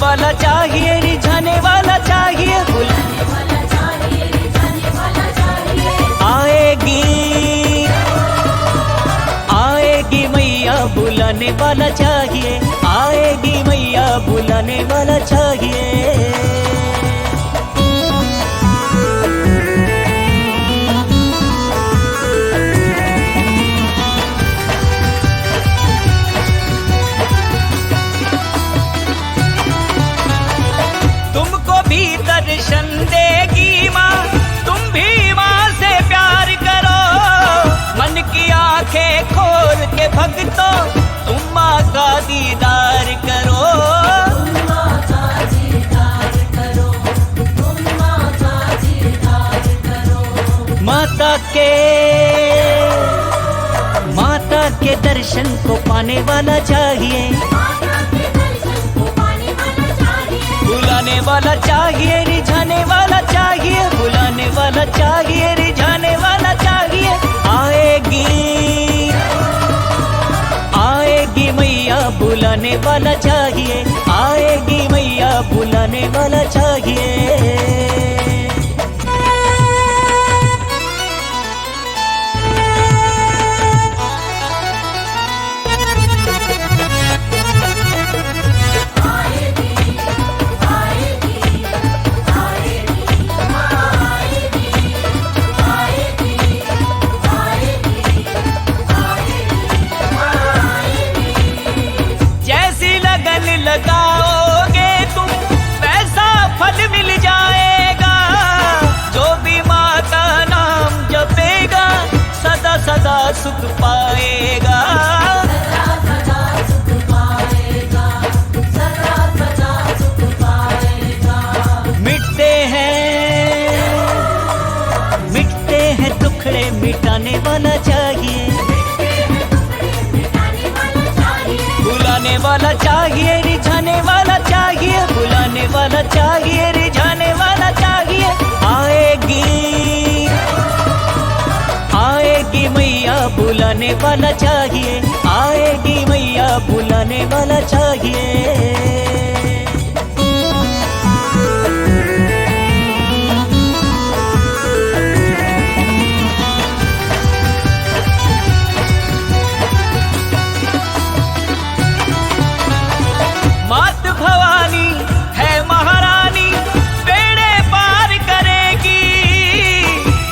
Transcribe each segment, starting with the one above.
वाला चाहिए, रिझाने वाला चाहिए, बुलाने वाला चाहिए, रिझाने वाला चाहिए। आएगी आएगी मैया बुलाने वाला चाहिए, आएगी मैया बुलाने वाला चाहिए। दर्शन देगी माँ, तुम भी माँ से प्यार करो। मन की आंखें खोल के भक्तों, तुम माँ का दीदार करो। तुम माँ का दीदार करो, तुम माँ का दीदार करो। माता के दर्शन को पाने वाला चाहिए, बुलाने वाला चाहिए, रिझाने वाला चाहिए, बुलाने वाला चाहिए, रिझाने वाला चाहिए। आएगी मैया बुलाने वाला चाहिए, आएगी मैया बुलाने वाला चाहिए। लगाओगे तुम वैसा फल मिल जाएगा, जो भी माँ का नाम जपेगा सदा सदा सुख पाएगा। सदा सदा सुख पाएगा, सदा सदा सुख पाएगा। मिटते हैं टुकड़े मिटाने वाला चाहिए, बुलाने वाला चाहिए, रिझाने वाला चाहिए, बुलाने वाला चाहिए, रिझाने वाला चाहिए। आएगी मैया बुलाने वाला चाहिए, आएगी मैया बुलाने वाला चाहिए। मात भवानी है महारानी, बेड़े पार करेगी।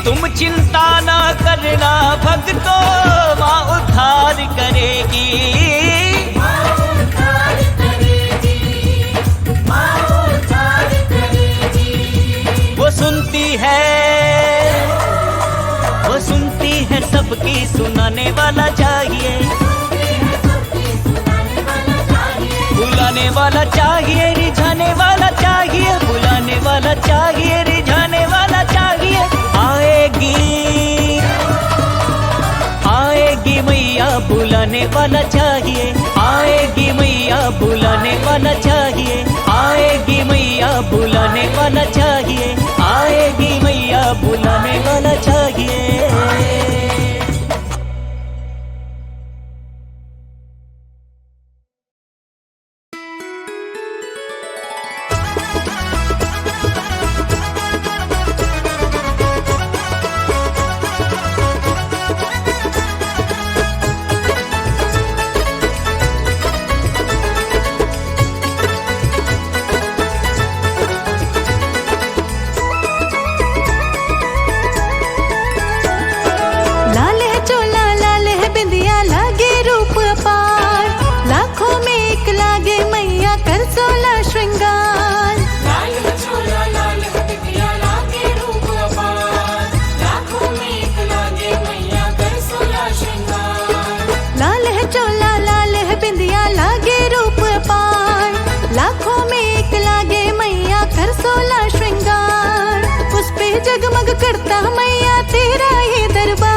तुम चिंता ना करना भक्तों, माँ उद्धार करेगी। माँ उद्धार करेगी, माँ उद्धार करेगी। वो सुनती है सबकी, सुनाने वाला चाहिए, बुलाने वाला चाहिए, रिझाने वाला चाहिए, बुलाने वाला चाहिए, रिझाने वाला चाहिए। आएगी मैया बुलाने वाला चाहिए, आएगी मैया बुलाने वाला चाहिए, आएगी मैया बुलाने वाला चाहिए, आएगी मैया बुलाने वाला चाहिए। जगमग करता मैया तेरा ये दरबार।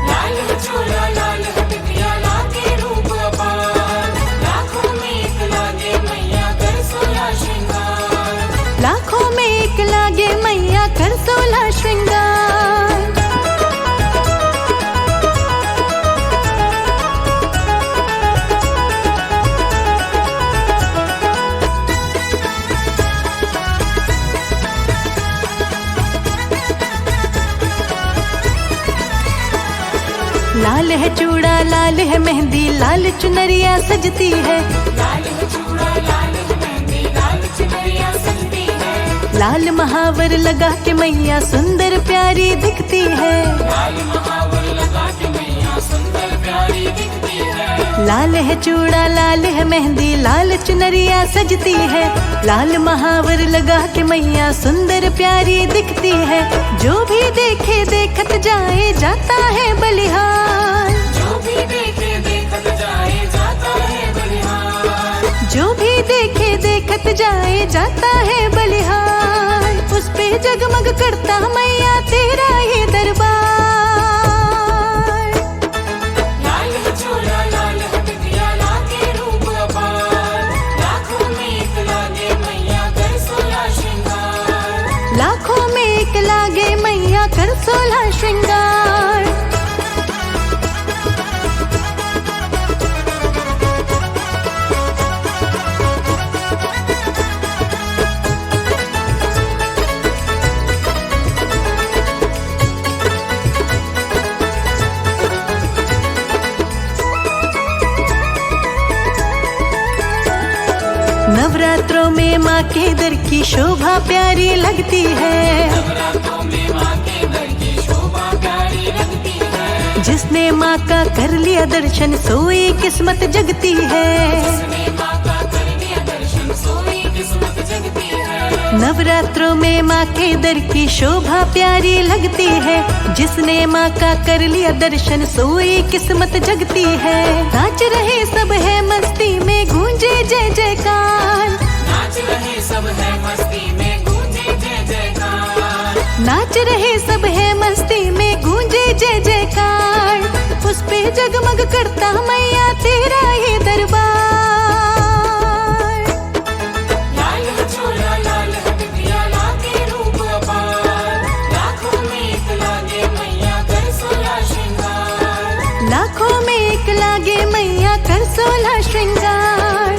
लाल चोला लाल बिटिया लागे रूप अपार, लाखों में एक लागे मैया कर 16 श्रृंगार। लाखों में एक लागे मैया कर 16 श्रृंगार। लाल है चूड़ा लाल है मेहंदी लाल चुनरिया सजती है। लाल है चूड़ा लाल है मेहंदी लाल चुनरिया सजती है। लाल महावर लगा के मैया सुंदर प्यारी दिखती है। लाल महावर लगा के मैया सुंदर प्यारी दिखती है। लाल है चूड़ा लाल है मेहंदी लाल चुनरिया सजती है। लाल महावर लगा के मैया सुंदर प्यारी दिखती है। जो भी देखे देखत जाए जाता है बलिहार। जो भी देखे देखत जाए जाता है बलिहार। जो भी देखे देखत जाए जाता है बलिहार। उस पे जगमग करता मैया तेरा ये दरबार। लाल है चूड़ा लाल है बिंदिया लागे रूप अपार। लाखों में एक लागे मैया कर 16 श्रृंगार। लाखों में एक लागे मैया कर 16 श्रृंगार। नवरात्रों में माँ के दर की शोभा प्यारी लगती है। नवरात्रों में माँ के दर की शोभा प्यारी लगती है। जिसने माँ का कर लिया दर्शन सोई किस्मत जगती है। जिसने माँ का कर लिया दर्शन सोई किस्मत जगती है। नवरात्रों में माँ के दर की शोभा प्यारी लगती है। जिसने माँ का कर लिया दर्शन सोई किस्मत जगती है। नाच रहे सब है मस्ती में गूंजे जय जयकार। नाच रहे सब है मस्ती में गूंजे जय जयकार। नाच रहे सब है मस्ती में गूंजे जय जयकार। उस पे जगमग करता मैया तेरा ये दरबार। लाल है चूड़ा लाल है बिंदिया लागे रूप अपार। लाखों में एक लागे मैया कर 16 श्रृंगार। लाखों में एक लागे मैया कर 16 श्रृंगार।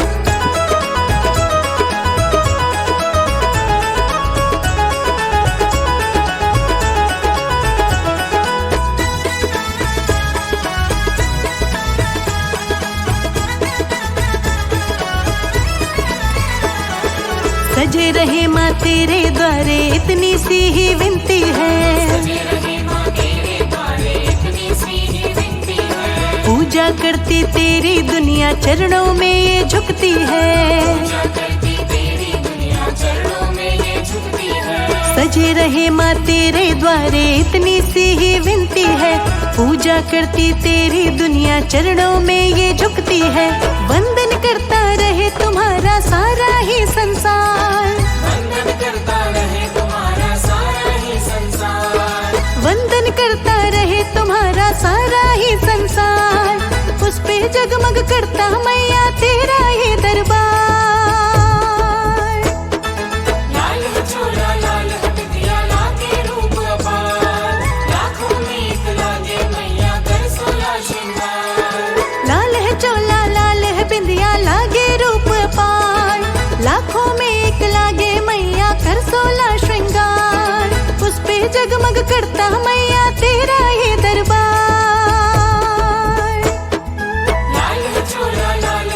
सजे रहे माँ तेरे द्वारे इतनी सी ही विनती है। सजे रहे माँ तेरे द्वारे इतनी सी ही विनती है। पूजा करती तेरी दुनिया चरणों में ये झुकती है। पूजा करती तेरी दुनिया चरणों में ये झुकती है। सजे रहे माँ तेरे द्वारे इतनी सी ही विनती है। पूजा करती तेरी दुनिया चरणों में ये झुकती है। वंदन करता रहे तुम्हारा सारा ही संसार। वंदन करता रहे तुम्हारा सारा ही संसार। वंदन करता रहे तुम्हारा सारा ही संसार। उस पे जगमग करता मैया तेरा ये दरबार। लाल है चूड़ा लाल है बिंदिया लागे रूप अपार। लाखों में एक लागे मैया कर 16 श्रृंगार। लाल है चोला लाल है बिंदिया लागे रूप पार। लाखों में एक लागे मैया कर 16 श्रृंगार। उस पे जगमग करता मैया तेरा ये दरबार। लाल है चूड़ा लाल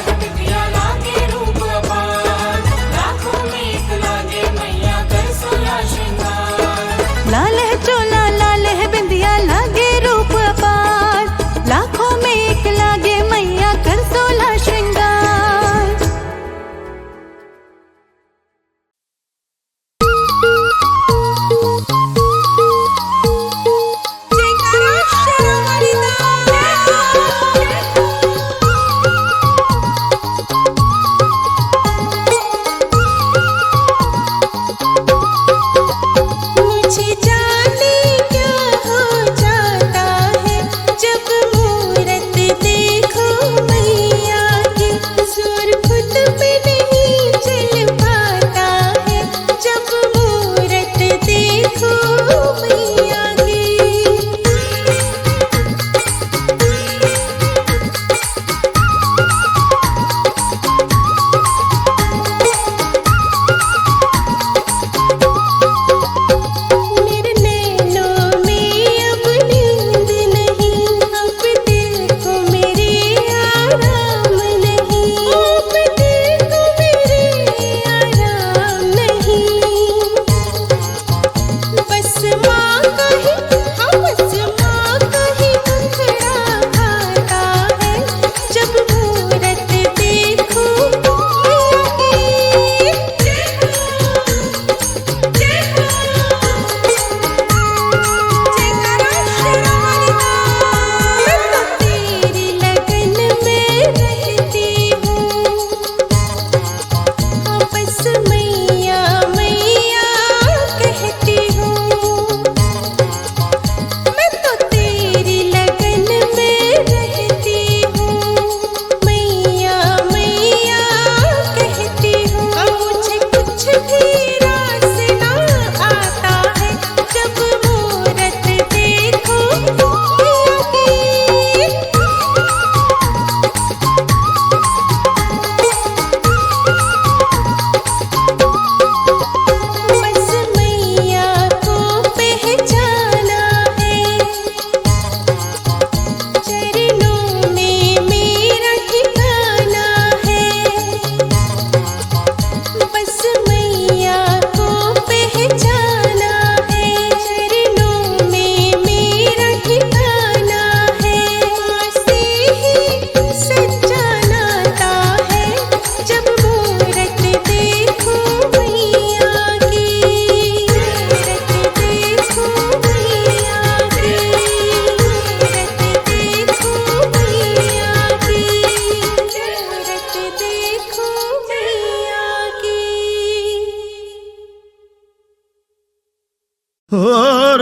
ਹੋਰ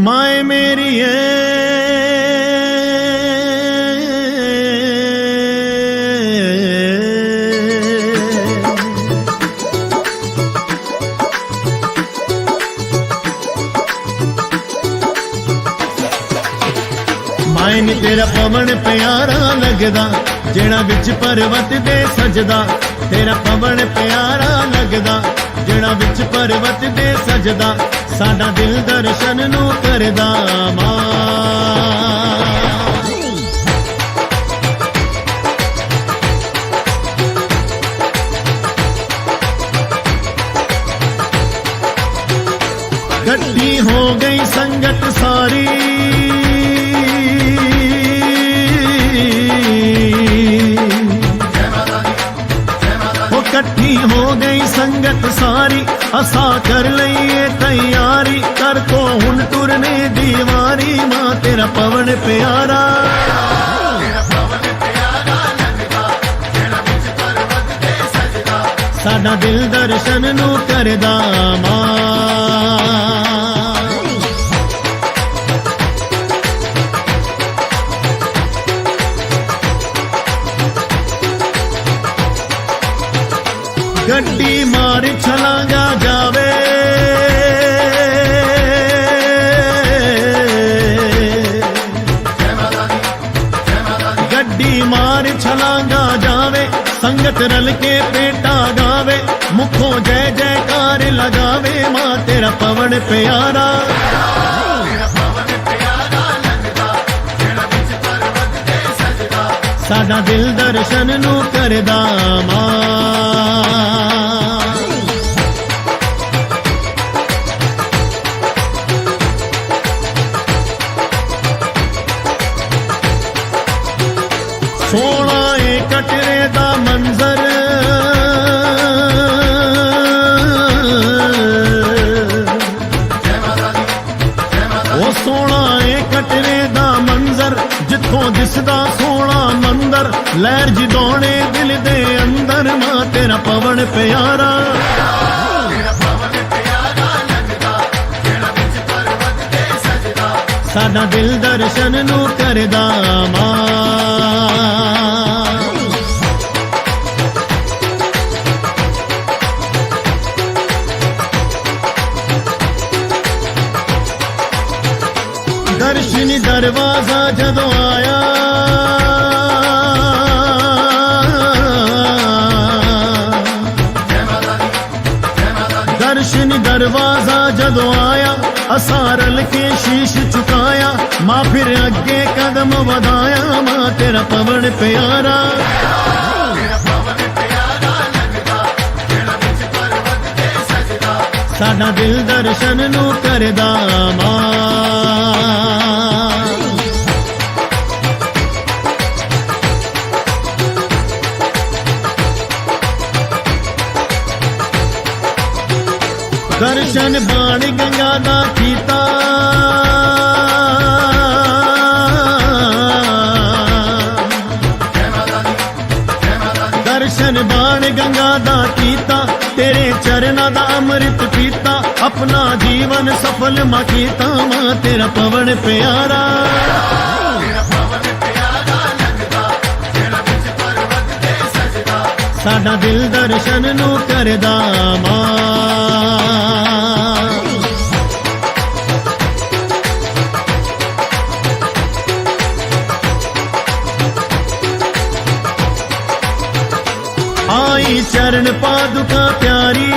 माए मेरी माए नी तेरा पवन प्यारा लगदा जेड़ा विच पर्वत दे सजदा तेरा पवन प्यारा लगदा जेड़ा विच पर्वत दे सजदा साडा दिल दर्शन नू करदा मां गड्डी हो गई संगत सारी इकट्ठी हो गई संगत सारी असा कर लईए तैयारी कर तो हुन टुरने दीवारी मां तेरा पवन प्यारा साडा दिल दर्शन नू करदा मां गड्डी मार छलांगा जावे गड्डी मार छलांगा जावे संगत रल के पेटा गावे मुखों जय जयकार लगावे मां तेरा पवन प्यारा साडा दिल दर्शन नू करदा मां सोना ए कटरे दा मंजर ओ सोना ए कटरे दा मंजर जिथों दिसदा सोना मंदर लहर जिडौने दिल दे अंदर मां तेरा पवन प्यारा साडा दिल दर्शन नू करदा मां दर्शनी दरवाजा जदों आया दर्शनी दरवाजा जदों आया असा रल के शीश झुकाया मां फिर अगे कदम वधाया मां तेरा पवन प्यारा साडा दिल दर्शन नू करदा मां दर्शन बाण गंगा दा कीता दर्शन बाण गंगा दा कीता तेरे चरना दा अमृत पीता अपना जीवन सफल मां कीता मां तेरा पवन प्यारा साडा दिल दर्शन नू करदा मां आई चरण पादुका प्यारी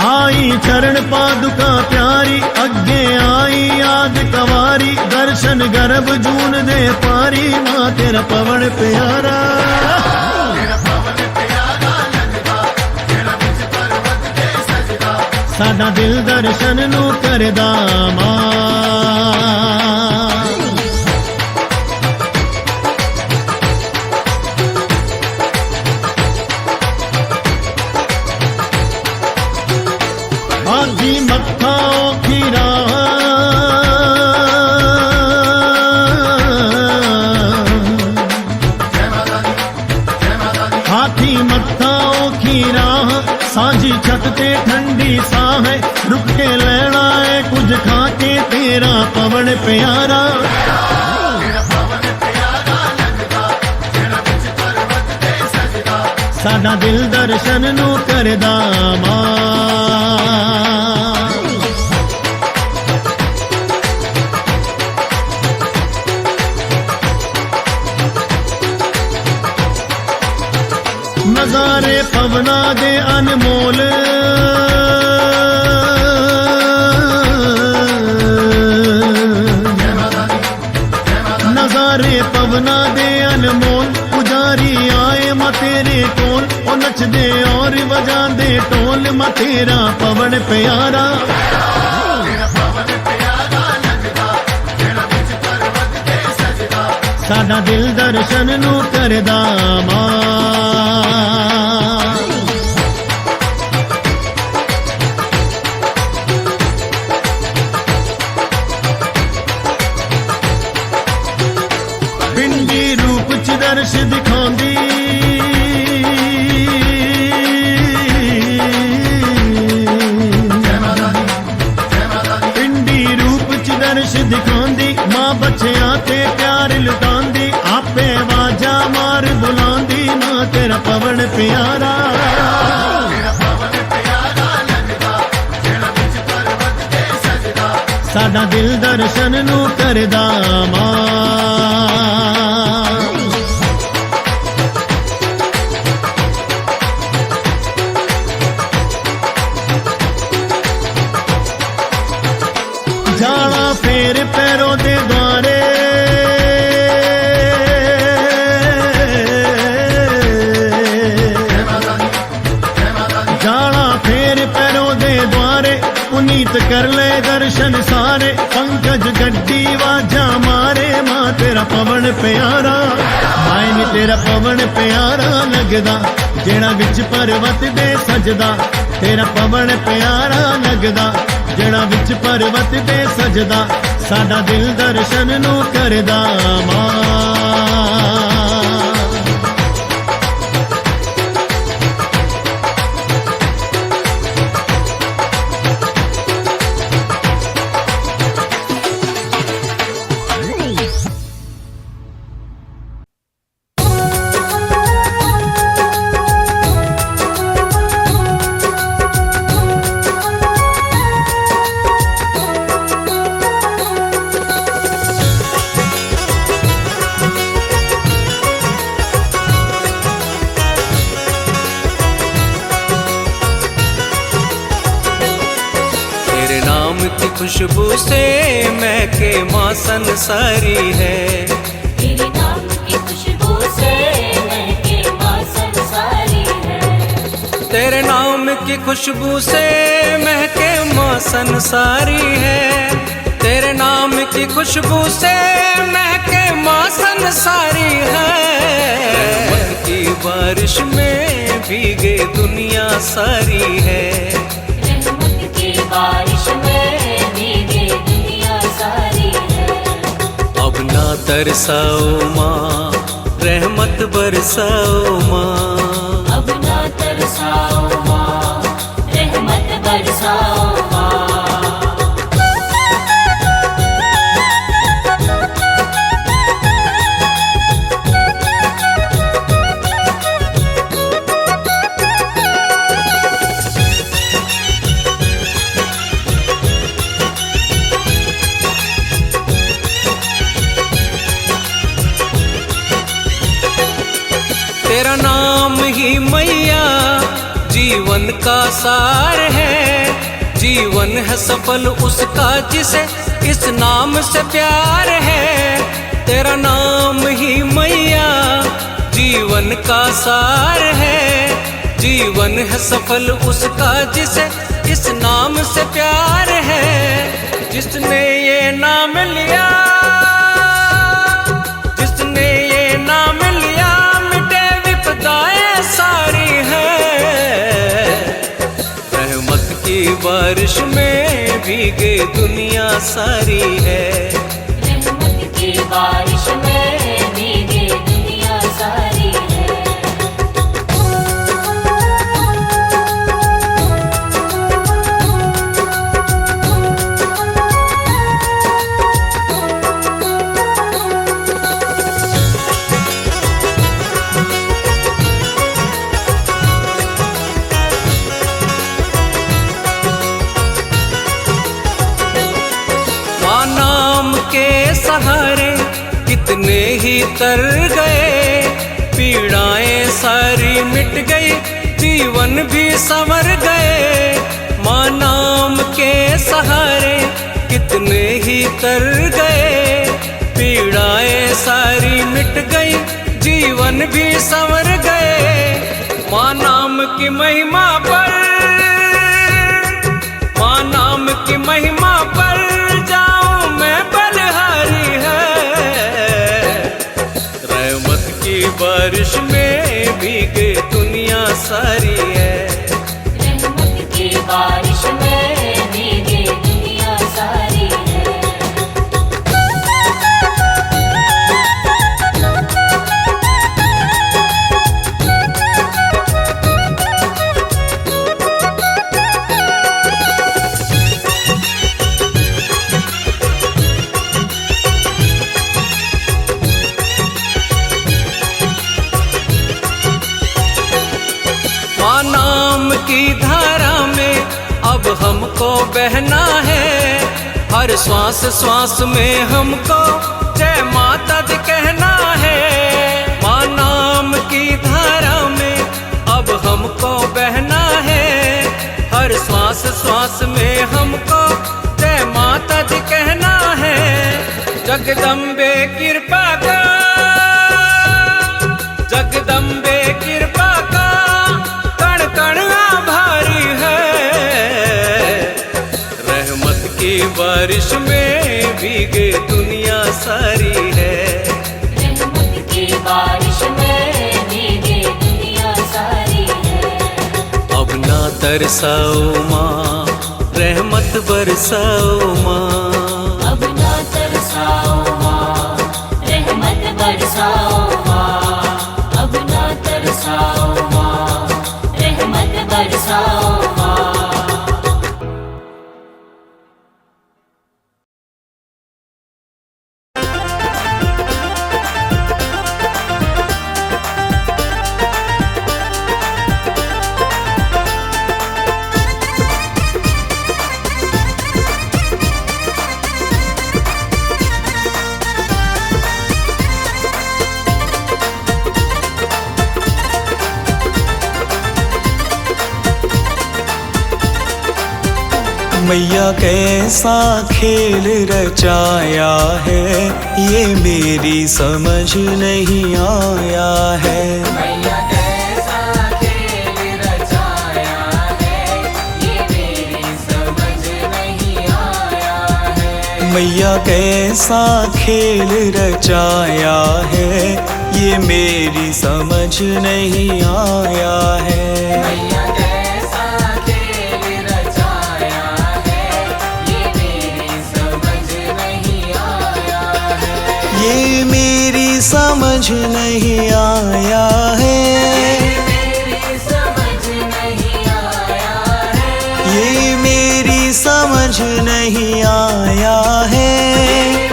आई चरण पादुका प्यारी अगे आई याद कवारी दर्शन गर्भ जून दे पारी मां तेरा पवन प्यारा साडा दिल दर्शन नू करदा मां आधी मत्था खीरा ते ठंडी साह है, रुक के लेना है कुछ खा के तेरा पवन प्यारा। साडा दिल दर्शन नू करदा मां। नजारे पवना दे अनमोल, नजारे पवना दे अनमोल, पुजारी आए मां तेरे कोल, ओ नचदे और वजांदे ढोल मां तेरा पवन प्यारा। साडा दिल दर्शन नू करदा मां। पिंडी रूप च दर्श दिखांदी, पिंडी रूप च दर्श दिखांदी, मां बच्चियां ते प्यार लुटांदी, आपे वाजा मार बुलांदी मां तेरा पवन प्यारा। साडा दिल दर्शन नू करदा मां। जाना फेर पैरों दे द्वारे, जाना फेर पैरों दे द्वारे, पुनीत कर ले दर्शन सारे, पंकज गड्डी वाजा मारे मां तेरा पवन प्यारा। मायने तेरा पवन प्यारा लगदा, जेड़ा विच पर्वत दे सजदा, तेरा पवन प्यारा लगदा, जेड़ा विच पर्वत दे सजदा, साडा दिल दर्शन नू करदा मां। खुशबू से महके माँ संसारी है, तेरे नाम की खुशबू से महके माँ संसारी है, तेरे नाम की खुशबू से महके माँ संसारी है, तेरे नाम की खुशबू से महके माँ संसारी है। रहमत की बारिश में भीगे दुनिया सारी है, रहमत की बारिश में भीगे दुनिया सारी है। अब ना तरसाओ माँ, रहमत बरसाओ माँ, अब ना तरसाओ माँ, रहमत बरसाओ माँ। तेरा नाम ही मैया जीवन का सार है, जीवन है सफल उसका जिसे इस नाम से प्यार है। तेरा नाम ही मैया जीवन का सार है, जीवन है सफल उसका जिसे इस नाम से प्यार है। जिसने ये नाम लिया, जिसने ये नाम लिया, मिटे विपदाएं सारी है। रहमत की बारिश में भीगे दुनिया सारी है, रहमत की बारिश में भीगे दुनिया सारी है। सहारे कितने ही तर गए, पीड़ाएं सारी मिट गई, जीवन भी संवर गए। माँ नाम के सहारे कितने ही तर गए, पीड़ाएं सारी मिट गई, जीवन भी संवर गए। माँ नाम की महिमा पर, माँ नाम की महिमा पर जाऊं मैं बलिहारी है। रहमत की बारिश में भीगे दुनिया सारी है, रहमत की बारिश में भीगे दुनिया सारी है। माँ नाम की धारा में अब हमको बहना है, हर श्वास श्वास में हमको जय माता दी कहना है। माँ नाम की धारा में अब हमको बहना है, हर श्वास श्वास में हमको जय माता दी कहना है। जगदम्बे कृपा का, जगदम्बे कृपा का कण कण आभारी है। रहमत की बारिश में भीगे दुनिया सारी है, रहमत की बारिश में भीगे दुनिया सारी है। अब ना तरसाओ माँ, रहमत बरसाओ माँ। अब ना तरसाओ माँ, रहमत बरसाओ माँ। अब ना तरसाओ माँ, रहमत बरसाओ माँ। मैया कैसा खेल रचाया है, ये मेरी समझ नहीं आया है। मैया कैसा खेल रचाया है, ये मेरी समझ नहीं आया है। मैया कैसा खेल रचाया है, ये मेरी समझ नहीं आया है। मैया कैसा खेल रचाया है, ये मेरी समझ नहीं आया है। ये मेरी समझ नहीं आया है, मेरी समझ नहीं आया है। ये मेरी समझ नहीं आया है।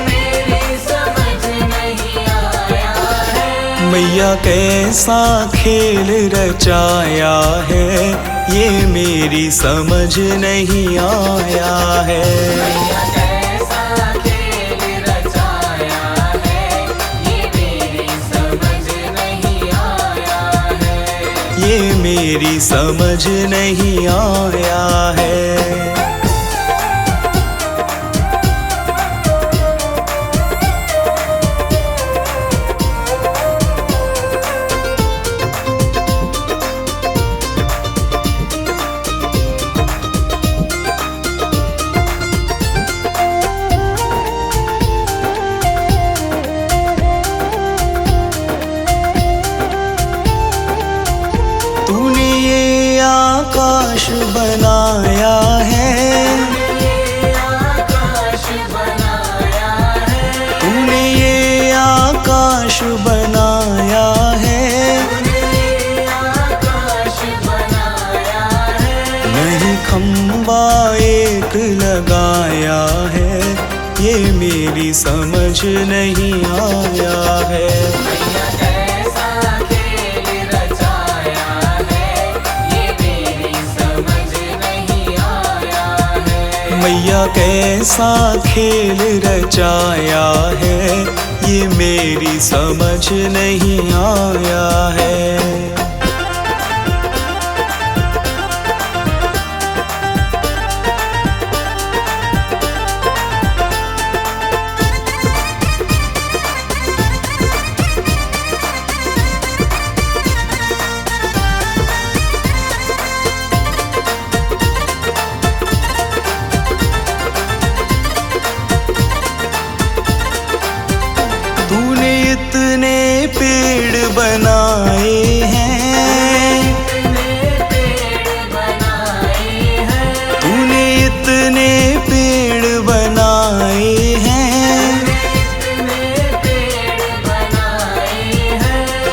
मेरी समझ नहीं आया है। मैया कैसा खेल रचाया है, ये मेरी समझ नहीं आया है। मैया कैसा खेल रचाया है, ये मेरी समझ नहीं आया है। ये मेरी समझ नहीं आया है। तूने ये आकाश बनाया है, आकाश बनाया है। तूने ये आकाश बनाया है। आकाश बनाया है। नहीं खम्बा एक लगाया है, ये मेरी समझ नहीं आया है। मैया कैसा खेल रचाया है, ये मेरी समझ नहीं आया है। मैया कैसा खेल रचाया है, ये मेरी समझ नहीं आया है। तूने इतने पेड़ बनाए हैं, तूने इतने पेड़ बनाए हैं,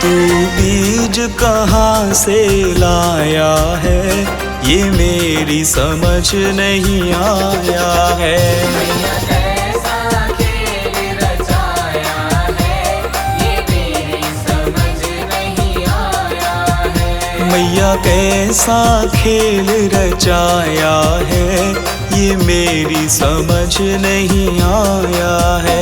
तू बीज कहाँ से लाया है, ये मेरी समझ नहीं आया है। मैया कैसा खेल रचाया है, ये मेरी समझ नहीं आया है।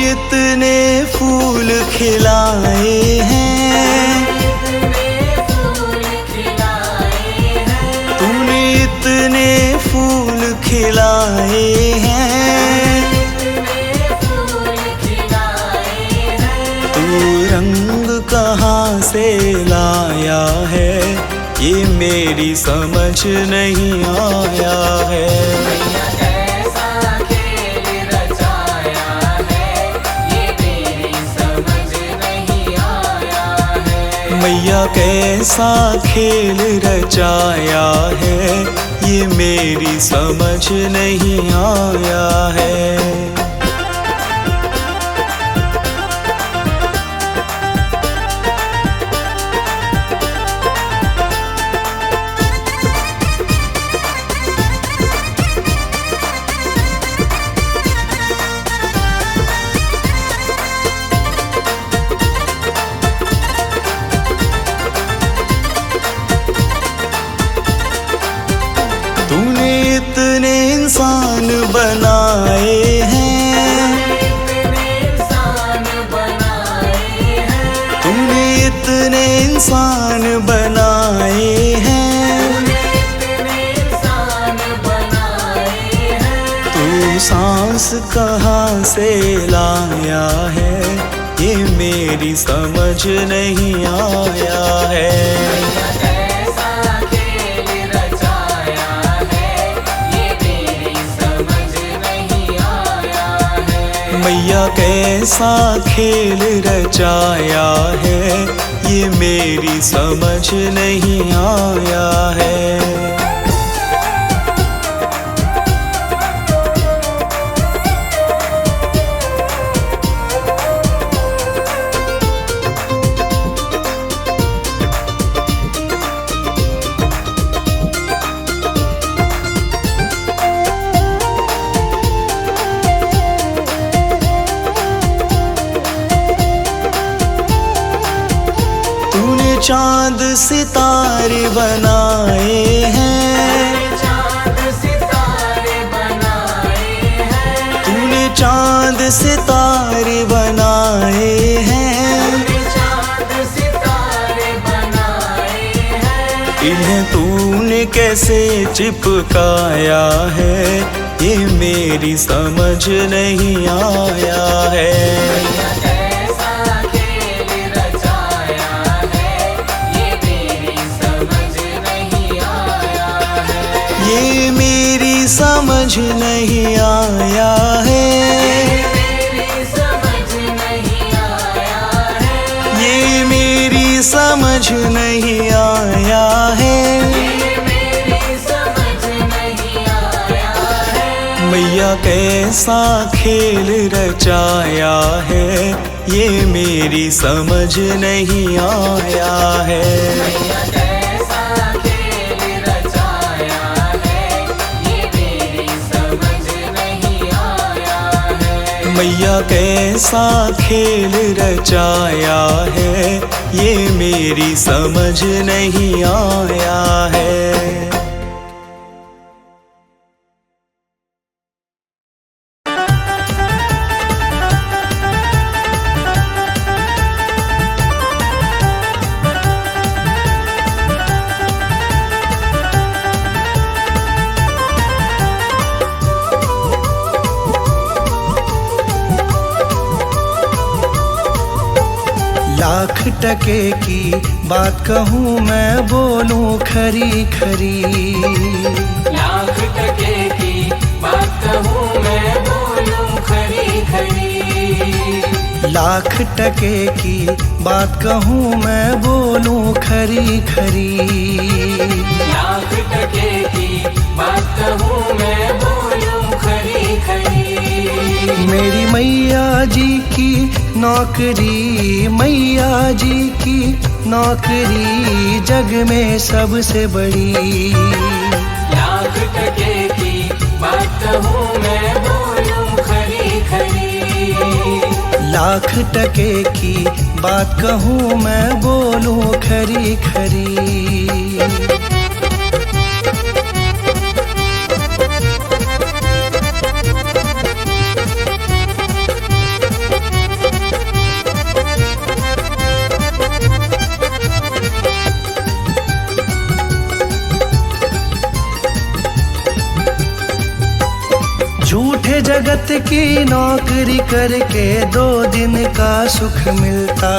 इतने फूल खिलाए हैं, तूने इतने फूल खिलाए हैं, तू रंग कहाँ से लाया है, ये मेरी समझ नहीं आया है। मैया कैसा खेल रचाया है, ये मेरी समझ नहीं आया है। तूने इतने इंसान बनाए हैं, तूने इतने इंसान बनाए हैं, तू सांस कहाँ से लाया है, ये मेरी समझ नहीं आया है। मैया कैसा खेल रचाया है, ये मेरी समझ नहीं आया है। चांद सितारे बनाए हैं, तूने चांद सितारे बनाए हैं, इन्हें तूने कैसे चिपकाया है, ये मेरी समझ नहीं आया है। ये मेरी समझ नहीं आया है, ये मेरी समझ नहीं आया है। मैया मैया कैसा खेल रचाया है, ये मेरी समझ नहीं आया है। मैया कैसा खेल रचाया है, ये मेरी समझ नहीं आया है। मैया कैसा खेल रचाया है, ये मेरी समझ नहीं आया है। लाख टके की बात कहूँ मैं बोलूँ खरी खरी। लाख टके की बात कहूँ मैं बोलूँ खरी खरी। लाख टके की बात कहूँ मैं बोलूँ खरी खरी। लाख टके की बात कहूँ मैं बोलूँ खरी खरी। मेरी मैया जी की नौकरी, मैया जी की नौकरी जग में सबसे बड़ी। लाख टके की बात कहूँ मैं बोलूँ खरी खरी। लाख टके की बात कहूँ मैं बोलूँ खरी खरी। झूठे जगत की नौकरी करके 2 दिन का सुख मिलता।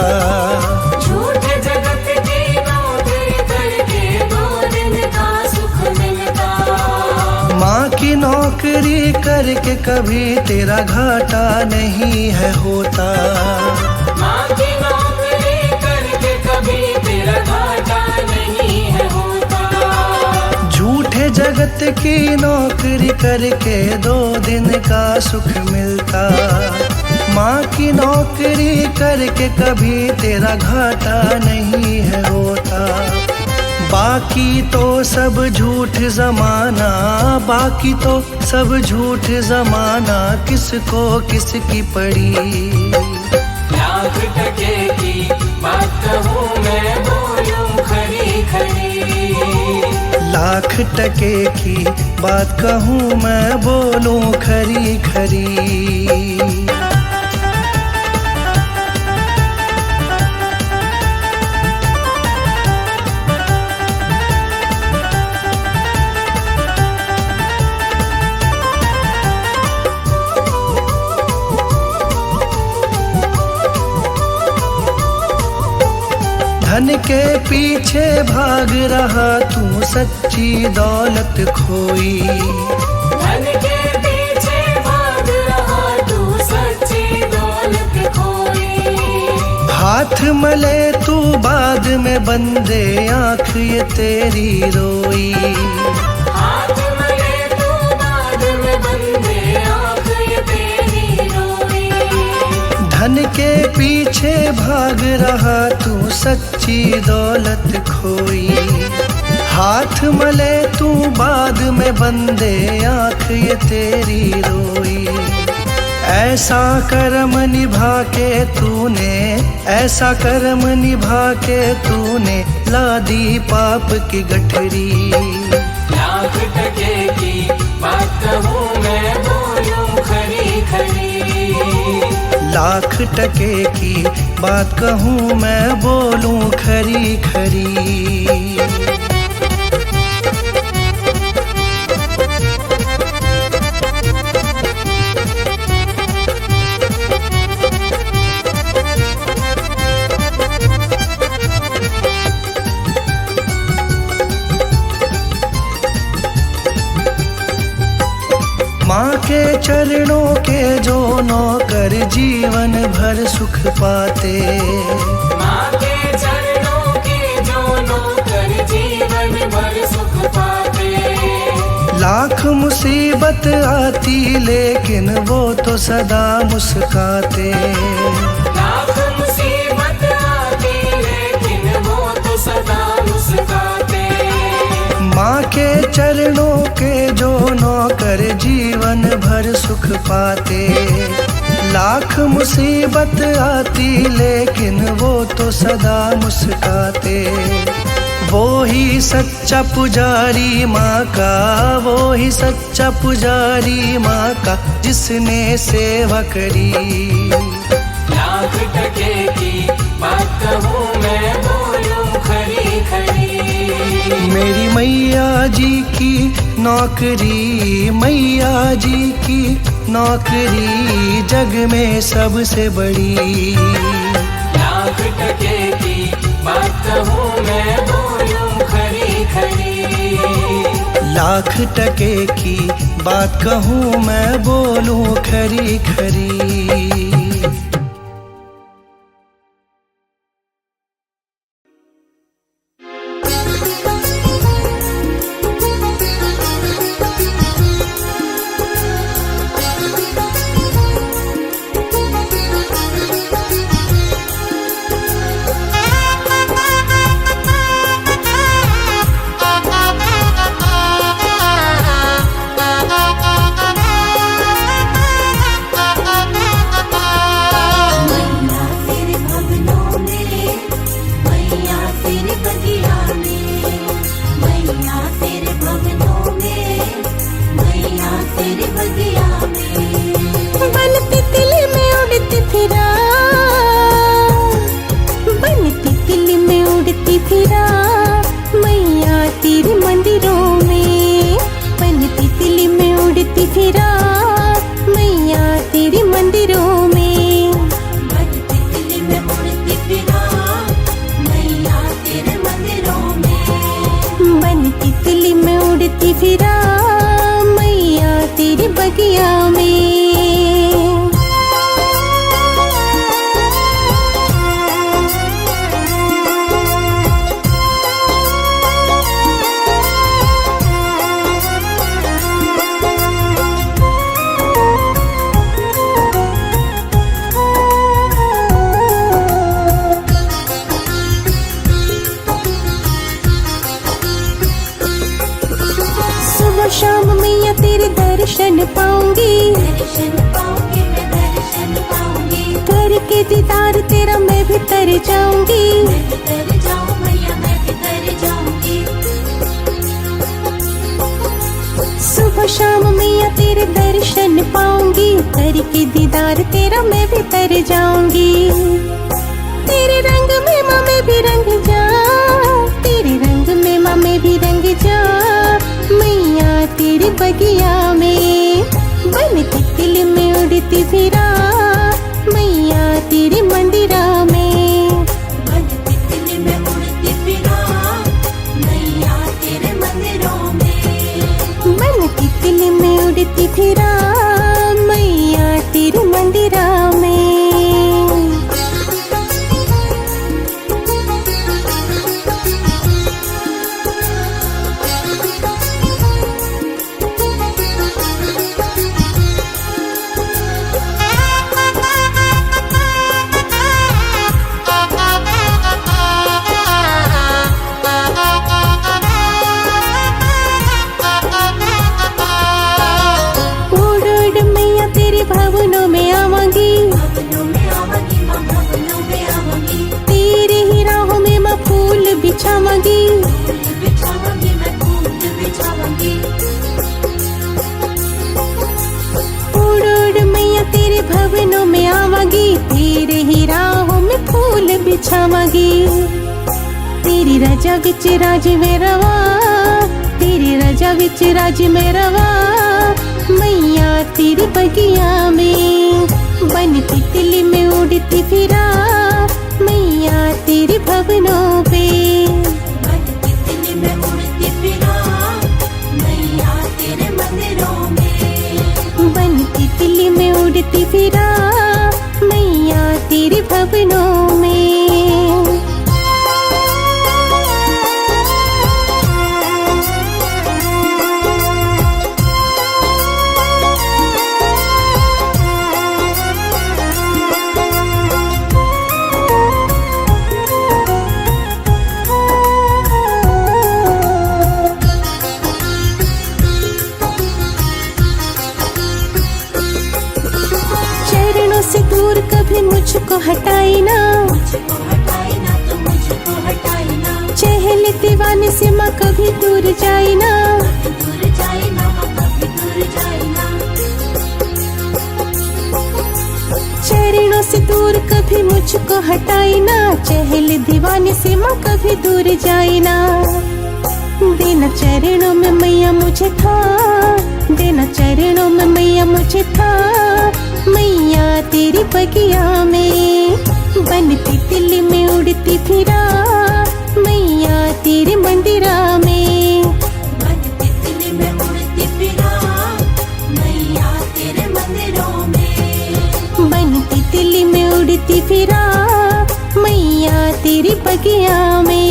झूठे जगत की नौकरी करके 2 दिन का सुख मिलता। माँ की नौकरी करके कभी तेरा घाटा नहीं है होता। माँ की नौकरी करके कभी तेरा घाटा नहीं है होता। झूठे जगत की नौकरी करके 2 दिन का सुख मिलता। माँ की नौकरी करके कभी तेरा घाटा नहीं है होता। बाकी तो सब झूठ जमाना, बाकी तो सब झूठ जमाना, किसको किसकी पड़ी। लाख टके की बात कहूँ मैं बोलूँ खरी खरी। लाख टके की बात कहूँ मैं बोलूँ खरी खरी। धन के पीछे भाग रहा तू सच्ची दौलत खोई। धन के पीछे भाग रहा तू सच्ची दौलत खोई। हाथ मले तू बाद में बंदे आँख ये तेरी रोई। हाथ मले तू बाद में बंदे आँख ये तेरी रोई। धन के पीछे भाग रहा तू सच्ची दौलत खोई। हाथ मले तू बाद में बंदे आँख ये तेरी रोई। ऐसा कर्म निभा के तूने, ऐसा कर्म निभा के तूने ला दी पाप की गठरी। लाख टके की बात कहूँ मैं बोलूँ खरी खरी। लाख टके की बात कहूँ मैं बोलूँ खरी खरी। माँ के चरणों के जो नौकर जीवन भर सुख पाते। माँ के चरणों के जो नौकर जीवन भर सुख पाते। लाख मुसीबत आती लेकिन वो तो सदा मुस्काते। लाख मुसीबत आती लेकिन वो तो सदा मुस्काते। माँ के चरणों के जो नौकर जीवन भर सुख पाते। लाख मुसीबत आती लेकिन वो तो सदा मुस्काते। वो ही सच्चा पुजारी माँ का, वो ही सच्चा पुजारी माँ का जिसने सेवा करी। लाख टके की बात कहूँ मैं बोलूं खरी खरी। मेरी मैया जी की नौकरी, मैया जी की नौकरी जग में सबसे बड़ी। लाख टके की बात कहूँ मैं बोलूं खरी खरी। लाख टके की बात कहूँ मैं बोलूं खरी खरी। शाम मैया तेरे दर्शन पाऊंगी, दर्शन पाऊंगी मैं दर्शन पाऊंगी। करके दीदार तेरा मैं भी तर जाऊंगी, मैं भी तर जाऊं मैया मैं भी तर जाऊंगी। सुबह शाम मैया तेरे दर्शन पाऊंगी, करके दीदार तेरा मैं भी तर जाऊंगी। तेरे रंग में माँ मैं भी रंग जा, तेरे रंग में माँ मैं भी रंग जा। मैया तेरी बगिया में बन तितली में उड़ती फिरा, मैया तेरी मंदिरा में बन तितली में उड़ती फिरा, मैया तेरे मंदिरों में। बन तितली में उड़ती फिरा, मैया तेरी मंदिरा में। भवनों में आवांगी, भवनों में आवांगी माँ भवनों में आवांगी। तेरे ही राहों में मैं फूल बिछावांगी, फूल बिछावांगी मैं फूल बिछावांगी। उड़ उड़ मैया तेरे भवनों में आवांगी, तेरे ही राहों में फूल बिछावांगी। तेरी रजा विच राज में रवा, तेरी रजा विच राज में रवा। मैया तेरी बगिया में बन तितली में उड़ती फिरा, मैया तेरे भवनों पे बन तितली में उड़ती फिरा, मैया तेरे मंदिरों में। बन तितली में उड़ती फिरा, मैया तेरे भवनों में। मुझको हटाई ना, मुझको हटाई ना तो मुझको हटाई ना, चहल दीवाने से माँ कभी दूर जाई ना, दूर जाए ना कभी दूर जाए ना, चरणों से दूर कभी मुझको हटाई ना, चहल दीवाने से माँ कभी दूर जाई ना। देना चरणों में मैया मुझे था, देना चरणों में मैया मुझे था, मैया तेरी बगिया में बनती तितली में उड़ती फिरा, मैया तेरे मंदिरा में, बनती तितली में उड़ती फिरा, मैया तेरे मंदिरों में, बनती तितली में उड़ती फिरा, मैया तेरी बगिया में।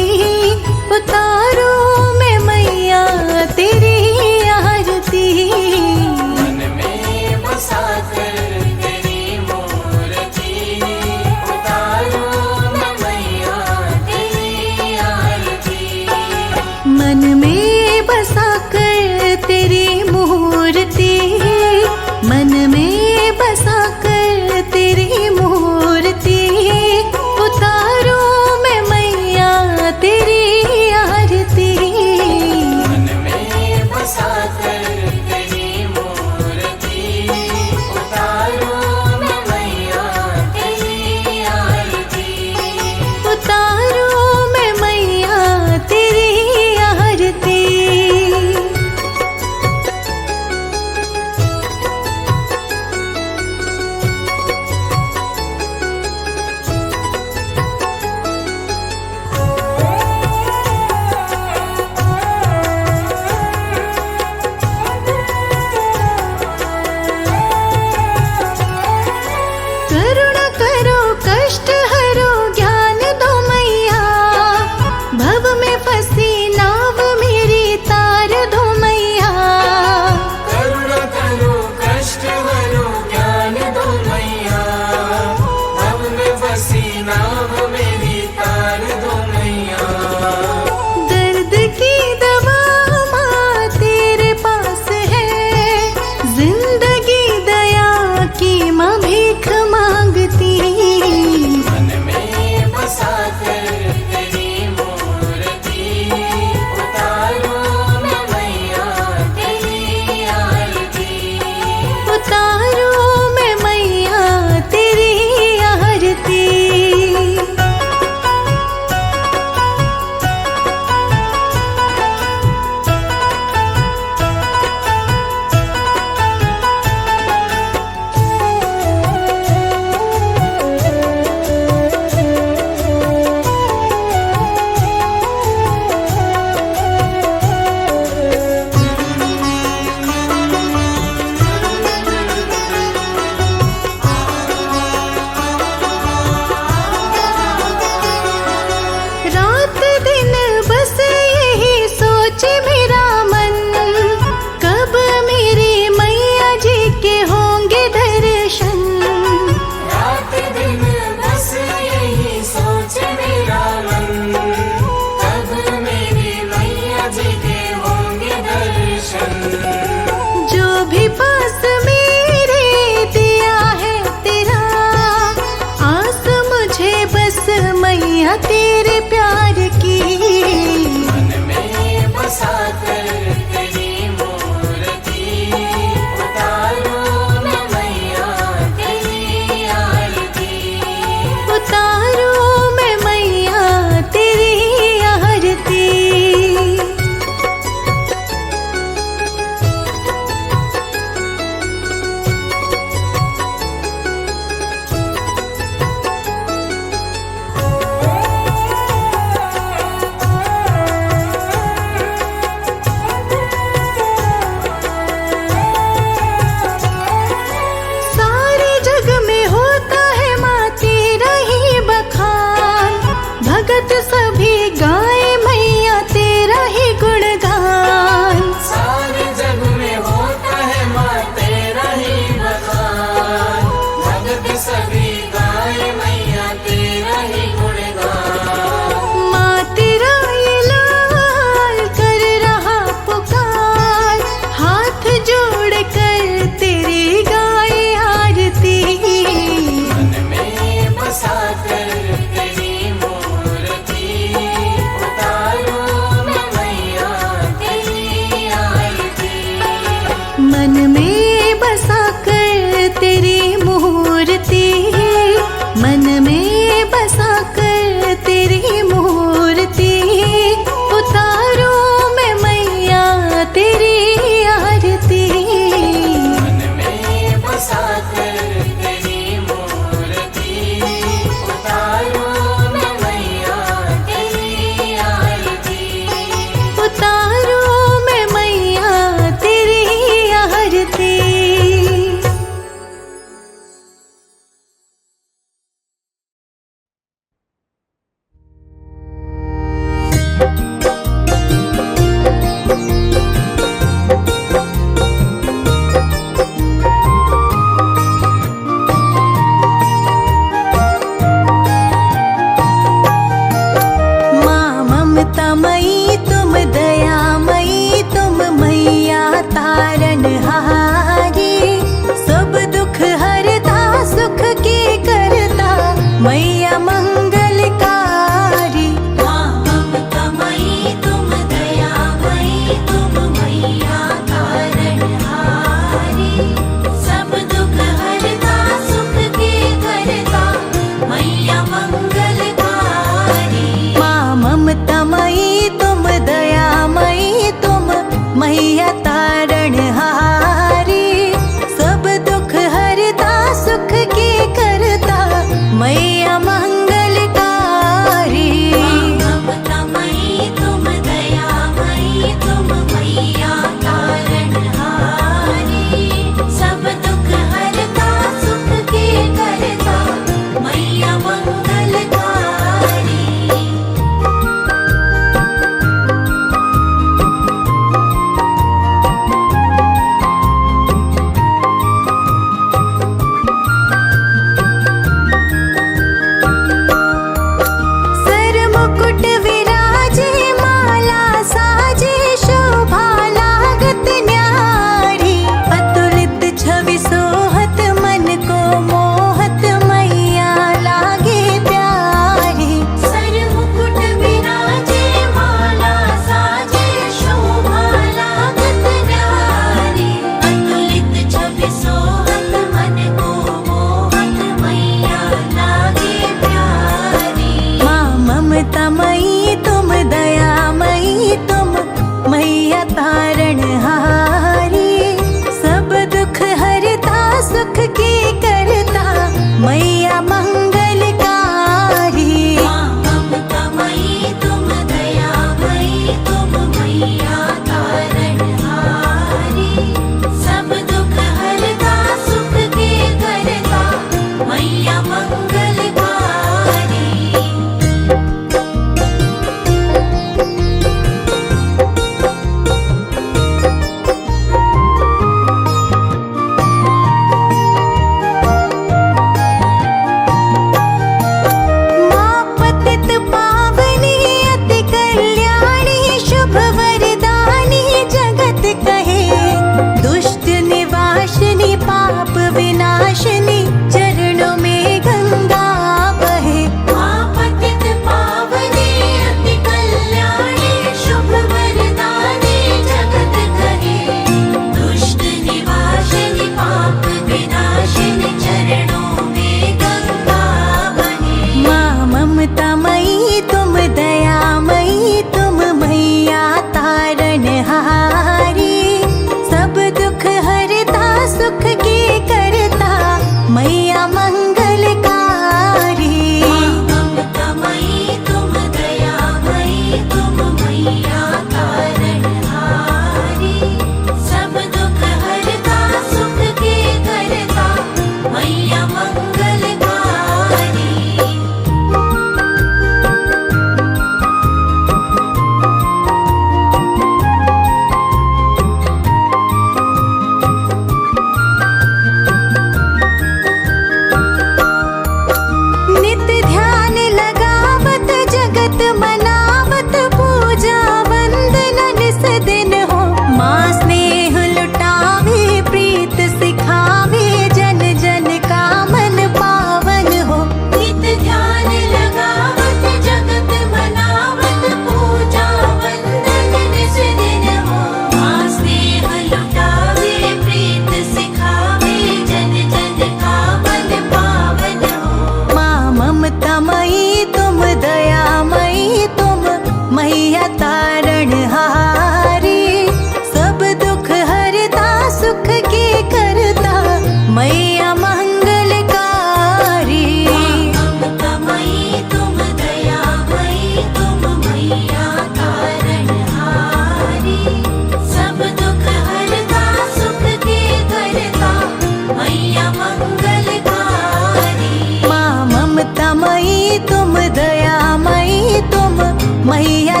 मैया